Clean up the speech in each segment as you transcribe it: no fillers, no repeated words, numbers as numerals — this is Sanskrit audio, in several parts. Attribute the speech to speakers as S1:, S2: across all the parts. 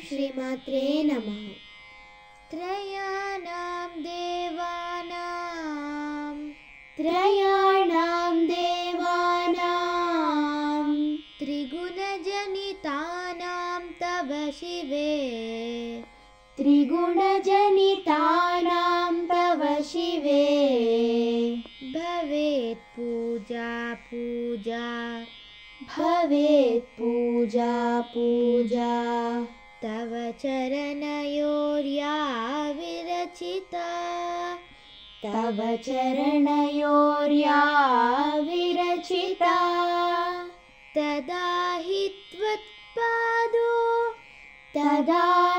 S1: श्रीमात्रे नमः।
S2: त्रयाणां
S1: देवानां
S2: त्रिगुणजनितानां तव शिवे
S1: त्रिगुणजनितानां तव शिवे
S2: भवेत् पूजा तव चरणयोर्या
S1: विरचिता
S2: तदा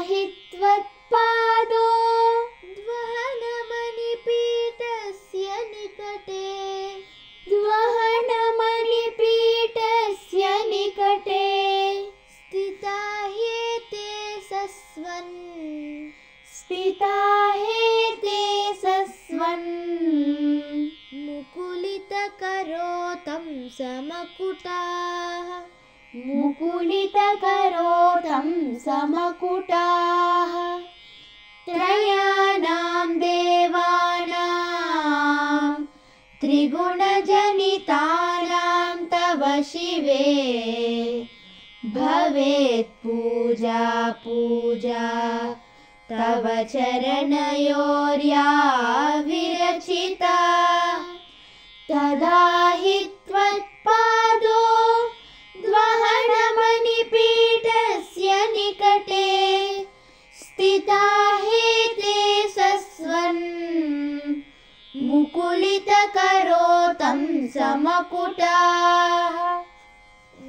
S2: हि
S1: त्वत्पादो
S2: द्वहनमणिपीठस्य निकटे स्थिता ह्येते सस्वन् मुकुलितकरोतं
S1: समकुटाः त्रयाणां देवानां त्रिगुणजनितानां तव शिवे भवेत् पूजा तव चरणयोर्या विरचिता तदा हि त्वत्पादो द्वहनमणिपीठस्य निकटे स्थिता ह्येते सस्वन् मुकुलितकरोतं समकुटाः।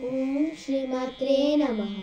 S1: ॐ श्रीमात्रे नमः।